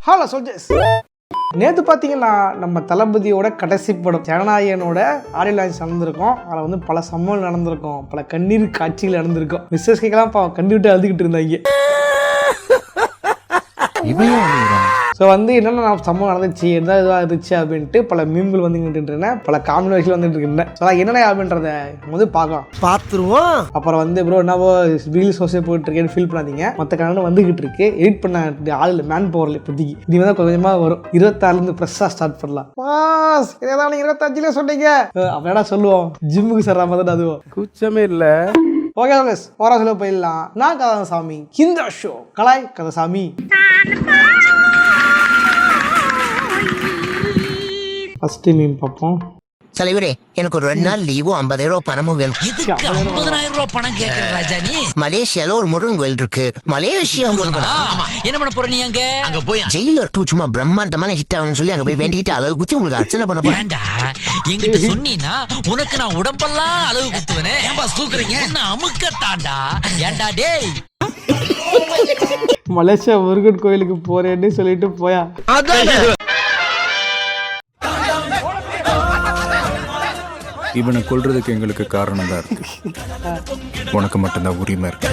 Hello soldiers, நேற்று பார்த்தீங்கன்னா நம்ம தளபதியோட கடைசி படம் ஜனநாயகனோட ஆடியோ லான்ச் நடந்திருக்கும். அதில் வந்து பல சம்பவங்கள் நடந்திருக்கும், பல கண்ணீர் காட்சிகள் நடந்திருக்கும். மிஸ்ஸஸ் கேக்கெல்லாம் கண்ணி விட்டு அழுதுகிட்டு இருந்தாங்க. ஸோ வந்து என்னென்ன சம்பவம் நடந்துச்சு, எதாவது இதுவாக இருந்துச்சு அப்படின்ட்டு பல மீம்கள் வந்துக்கிட்டு பல காமெடிகள் வந்துட்டு இருக்கின்றேன். ஸோ என்னென்ன அப்படின்றத வந்து பார்த்துருவோம். அப்புறம் வந்து ப்ரோ என்னவோ ரீல்ஸ் சோசியல் போயிட்டு இருக்கேன்னு ஃபீல் பண்ணாதீங்க. மற்ற கணக்கு வந்துகிட்டு இருக்கு. எடிட் பண்ண ஆள் இல்லை, மேன் பவர்ல இப்போதைக்கு இனிமே தான் கொஞ்சமாக வரும். 26 ஃப்ரெஷ்ஷாக ஸ்டார்ட் பண்ணலாம். பாஸ் ஏதாவது 25 சொன்னீங்க அப்படின்னா சொல்லுவோம். ஜிம்முக்கு சர்ற மாதிரி அதுவும் கூச்சமே இல்லை. ஓகே ஓகேஸ், போரா சொல்ல போயிடலாம். நான் கதாசாமி, இந்த ஷோ கலாய் கதாசாமி. ஃபர்ஸ்ட் மீம் பார்ப்போம். தலைவரே, எனக்கு ஒரு 2 நாள் லீவும் 50,000 பணமும் வேணும். 50,000 பணம் கேட்கிற ராஜா நீ? மலேசியால ஒரு முருகன் கோயில் இருக்கு. மலேசியா என்ன பண்ண போற நீ? அங்க போய் ஜெயிலர் 2 சும்மா பிரம்மாண்டமான ஹிட் ஆகணும்னு சொல்லி அங்க போய் வேண்டிக்கிட்டு அளவு குத்தி உங்களுக்கு அர்ச்சனை பண்ண போறேன்டா. என்கிட்ட சொன்னீங்கன்னா உனக்கு நான் உடம்பெல்லாம் அளவு குத்துவேனே. ஏன் பாஸ் தூக்குறீங்க? என்ன அமுக்கட்டாண்டா? ஏண்டா டேய், மலேசியா முருகன் கோயிலுக்கு போறேன்னு சொல்லிட்டு போயா. இவனை கொல்றதுக்கு எங்களுக்கு காரணம் தான் இருக்கு. உனக்கு மட்டும்தான் உரிமை இருக்கு.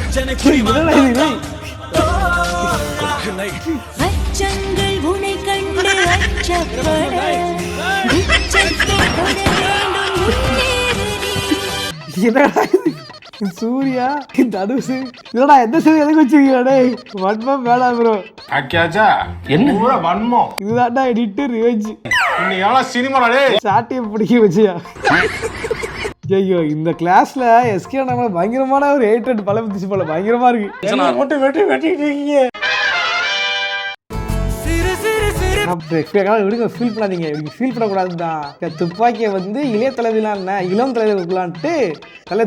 அச்சங்கள் உன்னை கண்டு அச்சப்பட சூர்யா தனுசு இதோட எந்த சரி எதுக்கு வச்சிருக்கீங்களே? வன்மம் வேணாம் ப்ரோ. ஆக்கியாச்சா என்ன பூரா வன்மம். இதுதான்டா எடிட் ரிவெஞ்ச். இன்னைக்கு எவ்வளோ சினிமாடே சாட்டியை பிடிக்க வச்சியா. ஐயோ, இந்த கிளாஸ்ல எஸ்கே நம்ம பயங்கரமான ஒரு ஹேட்ரட் பல பிடிச்சு போல பயங்கரமா இருக்கு. மட்டும் வெட்டிட்டு இருக்கீங்க. விடுங்க, ஃபீல் பண்ணாதீங்க. ஃபீல் பண்ணக்கூடாதுதான். துப்பாக்கியை வந்து இளைய தலைவிலாம் இளம் தலைவருக்குலான்ட்டு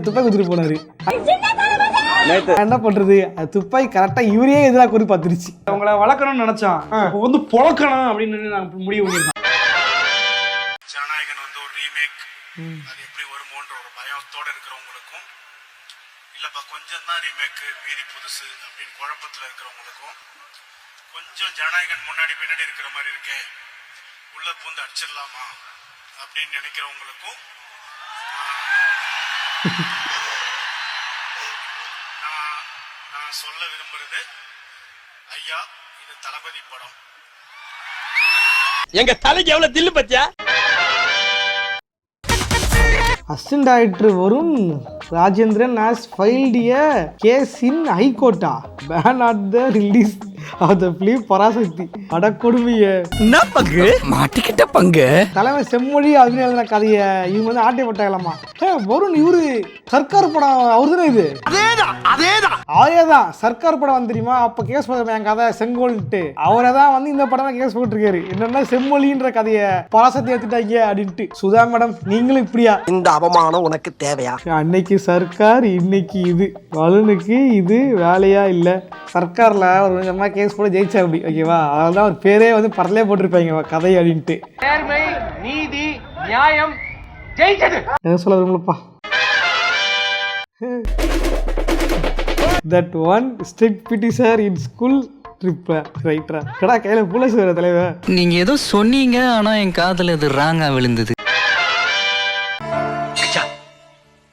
துப்பாக்கி குத்துட்டு போனாரு. என்ன பண்றது, அது துப்பாக்கி கரெக்டா இவரே எதிராக குறி பார்த்துருச்சு. அவங்கள வளர்க்கணும்னு நினைச்சான், வந்து பொழக்கணும் அப்படின்னு நான் முடிவு பண்ணிருக்கேன். ஜனநாயகன் வந்து ஒரு ரீமேக், அது எப்படி வருமோன்ற ஒரு பயத்தோட இருக்கிறவங்களுக்கும், இல்லப்பா கொஞ்சம் தான் ரீமேக்கு மீறி புதுசு அப்படின்னு குழப்பத்தில் இருக்கிறவங்களுக்கும், கொஞ்சம் ஜனநாயகன் முன்னாடி பின்னாடி இருக்கிற மாதிரி இருக்கே, உள்ள பூந்து அடிச்சிடலாமா அப்படின்னு நினைக்கிறவங்களுக்கும் நான் சொல்ல விரும்புறது, ஐயா இது தளபதி படம். எங்க தலைக்கு எவ்வளவு தில்லு பத்தியா? Assistant director Varun Rajendran has filed a case in High Court ban on the release of the film Parasakthi. அட கொடுமையே, என்ன பங்கு மாட்டிக்கிட்ட பங்கு. தலைவர் செம்மொழி அப்படின்னு எழுதின கதையை இவங்க வந்து ஆட்டை போட்டாங்களாமா. வருண் இவரு சர்க்கார் படம் அவருதானே இது? அதேதான் சர்க்கார் படம் வந்து தெரியுமா? அப்ப கேஸ் போட்ட என் கதை செங்கோல்ட்டு அவரை தான் வந்து இந்த படம் கேஸ் போட்டிருக்காரு. என்னன்னா செம்மொழின்ற கதையை பராசக்தி எடுத்துட்டாங்க அப்படின்ட்டு. சுதா மேடம், நீங்களும் இப்படியா? இந்த அவமானம் உனக்கு தேவையா? அன்னைக்கு சர்க்கார், இன்னைக்கு இது. வருணுக்கு இது வேலையா இல்ல. சர்க்கார்ல ஒரு கொஞ்சமா கேஸ் போட ஜெயிச்சா அப்படி, ஓகேவா? அதனால ஒரு பேரே வந்து பரலே போட்டிருப்பாங்க கதை அப்படின்ட்டு. நேர்மை, நீதி, நியாயம் ஜெயிச்சது. என்ன சொல்ல விரும்பலப்பா. That one strict PT sir in school trip ரைட்டரா கடா கையில புலஸ் வர தலைவர். நீங்க ஏதோ சொன்னீங்க, ஆனா என் காதுல இது ராங்கா விழுந்தது.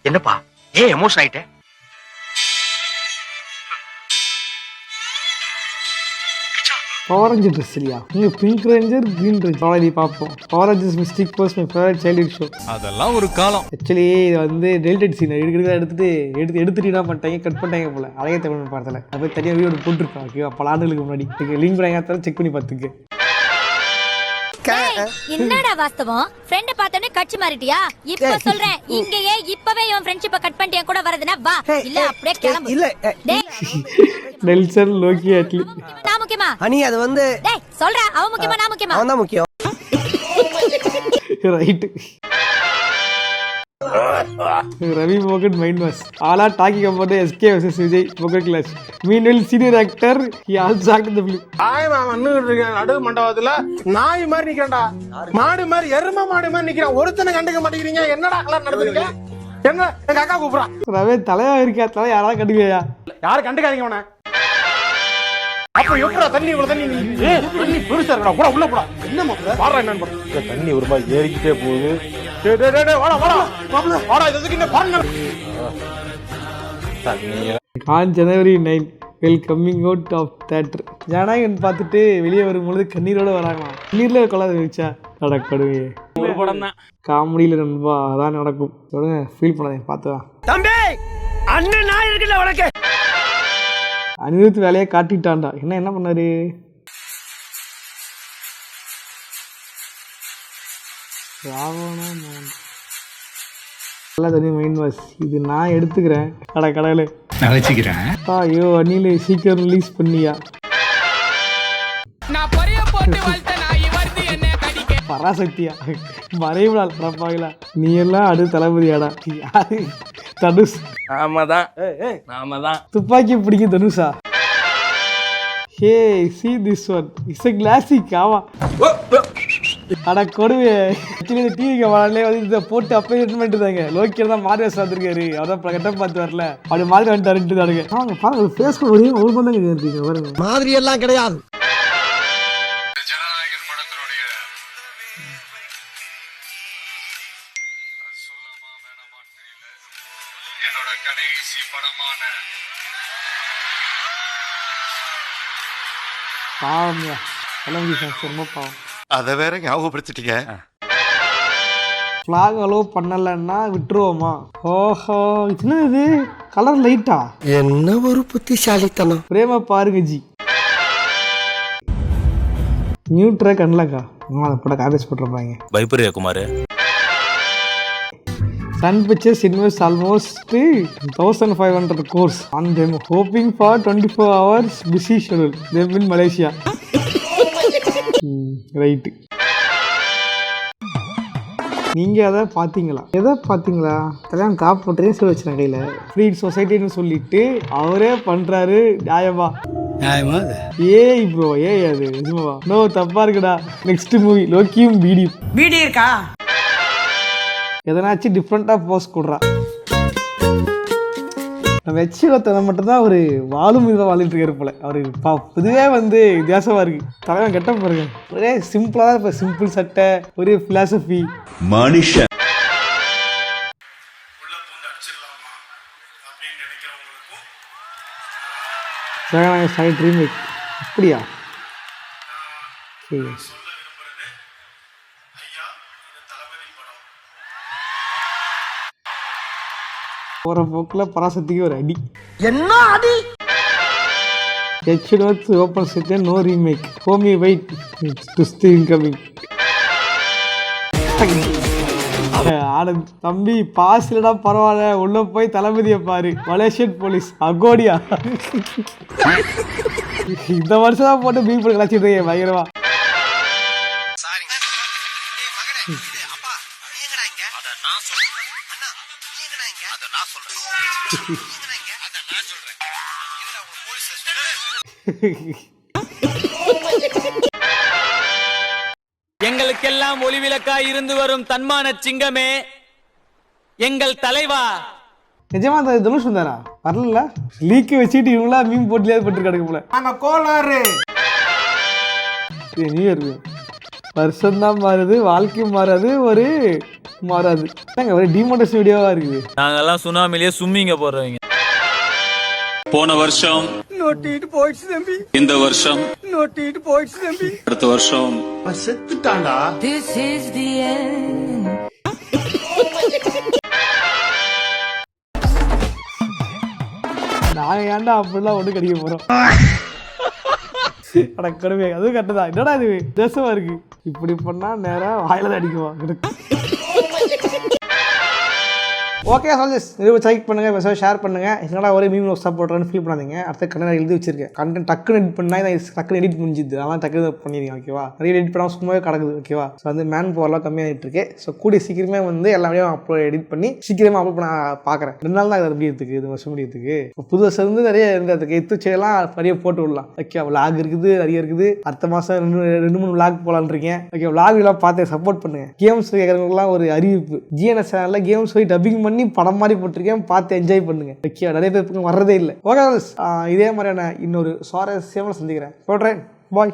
என்னப்பா ஏன் எமோஷன் ஆயிட்டே? ஆரஞ்சு ட்ரெஸ் இல்லையா? நீங்க pink ranger, green ranger already பார்ப்போம். Orange mistake was my favourite childhood show. அதெல்லாம் ஒரு காலம். ஆக்சுவலி இது வந்து டெலிட்டட் சீன் எடுத்துட்டு என்ன பண்ணிட்டாங்க, கட் பண்ணிட்டாங்க போல. அழகே தமிழ் படத்தில் அதை போய் தனியாக வீடியோ போட்டுருக்கோம். ஓகேவா? பல ஆண்டுகளுக்கு முன்னாடி லிங்க் பண்ணி செக் பண்ணி பார்த்துக்கு. என்னடா வாஸ்தவம்? ஃப்ரெண்ட் பார்த்தோனே கட்சி மாறிட்டியா? இப்ப சொல்றேன், இங்கேயே இப்பவே இவன் ஃப்ரெண்ட்ஷிப்பை கட் பண்ணிட்டு என் கூட வரதுனா வா, இல்ல அப்படியே கிளம்பு. டேய் நெல்சன் லோக்கி அட்லி நான் முக்கியமா? அனி அது வந்து டேய் சொல்றா, அவன் முக்கியமா நான் முக்கியமா? அவன் தான் முக்கியம். Right. Ravi Mogan mind was. All are talking about the SK versus Vijay Mogan clash. Meanwhile, senior actor, he also acted the film. நடு மண்டபத்துல நாய் மாதிரி நிக்கிறேன்டா, மாடு மாதிரி எரும மாடு மாதிரி நிக்கிறேன். ஒருத்தனை கண்டுக்க மாட்டேங்கிறீங்க. என்னடா கலர் நடந்துருக்க? எங்க எங்க அக்கா கூப்பிடுறான். ரவி தலையா இருக்கா? தலை யாராவது கண்டுக்கலையா? யாரும் கண்டுக்காதீங்க. அவனை எப்படா தண்ணி இவ்வளவு தண்ணி தண்ணி பெருசா இருக்கடா போடா உள்ள போடா என்ன மாப்பிள்ள பாடுறா என்னன்னு பாரு தண்ணி ஒரு மாதிரி ஏறிக்கிட்டே போகுது வாடா வாடா மாப்பிள்ள வாடா இதுக்கு என்ன பாருங்க on January 9 well coming out of theatre. Jana Nayagan பார்த்துட்டு வெளியே வரும்பொழுது கண்ணீரோட வராங்களாம். கண்ணீர்ல கொள்ளாத வச்சா நடக்கடுவே ஒரு படம் தான் காமெடியில் நண்பா அதான் நடக்கும். சொல்லுங்க ஃபீல் பண்ணாதீங்க பார்த்துதான். தம்பி அண்ணன் நான் இருக்குல்ல உனக்கு. அனிருத் வேலையை காட்டிட்டான்டா. என்ன பண்ணாரு? நல்லா தெரியும் மைண்ட் வாஷ். இது நான் எடுத்துக்கிறேன். கடவுளே நினைச்சுக்கிறேன். ஐயோ அனில் சீக்கிரம் ரிலீஸ் பண்ணியா. பராசக்தியா மறைவிடால் பரப்பாங்களா நீ எல்லாம் அடு தளபதியாடா. யாரு தனுஷ்? ஆமாதான் துப்பாக்கி பிடிக்கும் தனுஷா? ஹே see this one it's a classic. ஆமா அட கொடுவே. ஆக்சுவலி இந்த டிவி கவலையே வந்து இதை போட்டு அப்பயே ரிட்டன் பண்ணிட்டு இருந்தாங்க. லோக்கியர் தான் மாரியாஸ் வந்துருக்காரு. அவதான் கட்டம் பார்த்து வரல அப்படி மாதிரி வந்துட்டாருன்ட்டு தானுங்க. அவங்க பாருங்க ஃபேஸ் ஒரே ஒரு மந்தம் இருக்கீங்க பாருங்க. மாதிரி எல்லாம் கிடையாது. ஜனநாயகன் படத்தினுடைய சொல்லமா வேணாமா தெரியல என்னோட கடைசி படமான பாவம்யா கிளம்பி ரொம்ப பாவம். அதை வேற ஞாபகப்படுத்திட்டீங்க. ஃப்ளாக் அலோவ் பண்ணலைன்னா விட்டுருவோமா? ஓஹோ என்ன இது கலர் லைட்டா? என்ன ஒரு புத்திசாலித்தனம். பிரேம பாருங்க ஜி. New track அன்லாக்கா? அதை பட காப்பேஜ் போட்டிருப்பாங்க. பயப்பரியா Kumar. Sun Pictures invests almost 1,500 crores on them, hoping for 24 hours busy schedule. They've been Malaysia. Right. நீங்க அதை பார்த்தீங்களா? எதை பார்த்தீங்களா? கல்யாணம் காப்பு போட்டதே சொல்லி வச்சுருங்க கையில். ஃப்ரீ சொசைட்டின்னு சொல்லிட்டு அவரே பண்ணுறாரு. நியாயமா? ஏய் ப்ரோ ஏய் அது நிஜமாவா? நோ தப்பா இருக்குடா. நெக்ஸ்ட் மூவி லோக்கியும் வீடியோ இருக்கா? எதனாச்சும் டிஃப்ரெண்ட்டாக போஸ்ட் கொடுறா. நம்ம வச்சுக்கொத்தனை மட்டும்தான் ஒரு வாழும் இதாக வாழ்ந்துட்டு இருக்காரு போல. அவரு இதுவே வந்து வித்தியாசமாக இருக்கு. தலைவன் கெட்ட பாருங்க. ஒரே சிம்பிளாக தான் இப்போ சிம்பிள் சட்டை ஒரே ஃபிலாசபி மனுஷன் உள்ள பூந்து அடிச்சிடலாமா அப்படின்னு நினைக்கிறவங்களுக்கும் ஜனநாயக ஸ்டைல் ரீமேக் அப்படியா? சரி சொல்ல விரும்புறது ஐயா இது தளபதி படம். போகிற போக்கில் பராசக்திக்கு ஒரு அடி. என்ன அடி? H-Notes open set no remake. Homie wait twist incoming. Anand தம்பி பாஸ் இல்லடா பரவாயில்ல உள்ள போய் தளபதியை பாரு. மலேசியன் போலீஸ் அகோடியா இந்த வருஷம் தான் போட்டு பீப்புள் கலாச்சிட்டு இருக்கேன் பயங்கரமா. எங்களுக்கெல்லாம் ஒளிவிளக்காய் இருந்து வரும் தன்மான சிங்கமே எங்கள் தலைவா. நிஜமா அந்த தனுஷ் வந்தாரா? வரல லீக்கு வச்சுட்டு இவங்களா மீன் போட்டிலே போட்டு கிடக்கு போல. நாங்க கோளாறு நியூ இயர் வருஷம் தான் மாறுது வாழ்க்கையும் மாறாது ஒரு மாறாது. ஒரு டிமோட்டிவேஷன் வீடியோவா இருக்குது. நாங்கெல்லாம் சுனாமிலேயே சும்மிங்க போடுறவங்க. போன வருஷம் நோட்டிட்டு போயிடுச்சு தம்பி. இந்த வருஷம் நோட்டிட்டு போயிடுச்சு தம்பி. அடுத்த வருஷம் செத்துட்டான்டா. நாங்க ஏன்டா அப்படிலாம் ஒண்ணு கடிக்க போறோம்? கடமை அதுவும் கரெக்டு தான். என்னடா இது தேசமா இருக்கு. இப்படி பண்ணா நேரா வாயில தான் அடிக்குவான். ஓகே சால்ஜஸ் லைக் பண்ணுங்கள், மெசேஜ் ஷேர் பண்ணுங்கள். என்னடா ஒரே மீம் ஸ்டாப் போடுறேன்னு ஃபீல் பண்ணாதீங்க. அடுத்த கண்ணை எழுதி வச்சிருக்கேன். கண்டென்ட் டக்குன்னு எடிட் பண்ணால் டக்குன்னு எடிட் முடிஞ்சுது. அதெல்லாம் டக்குன்னு பண்ணிடுங்க ஓகேவா. நிறைய எடிட் பண்ணால் சும்மாவே கிடக்குது ஓகேவா. ஸோ வந்து மேன் பவர்லாம் கம்மியாகிட்டு இருக்கு. ஸோ கூடிய சீக்கிரமே வந்து எல்லா வீடியோ அப்லோட் எடிட் பண்ணி சீக்கிரமாக அப்லோட் பண்ண பார்க்குறேன். 2 நாள் தான் அப்படி இருக்குது இது வருஷம் முடியறதுக்கு. புது வருஷம் வந்து நிறைய இருந்ததுக்கு எத்துச்செல்லாம் நிறைய போட்டு விடலாம் ஓகே. விளாக் இருக்குது நிறைய இருக்குது. அடுத்த மாதம் 2-3 விளாக் போகலான் இருக்கேன் ஓகே. விளாக் எல்லாம் பார்த்து சப்போர்ட் பண்ணுங்க. கேம்ஸ் கேட்குறவங்கலாம் ஒரு அறிவிப்பு. ஜிஎன்எஸ் சேனலில் கேம்ஸ் போய் டப்பிங் பண்ணி படம் மாதிரி போட்டிருக்கேன், பார்த்து என்ஜாய் பண்ணுங்க. ஓகே, நிறைய பேர் வர்றதே இல்லை. ஓகே, இதே மாதிரியான இன்னொரு சுவாரஸ்யமாக சந்திக்கிறேன். போடுறேன், பாய்.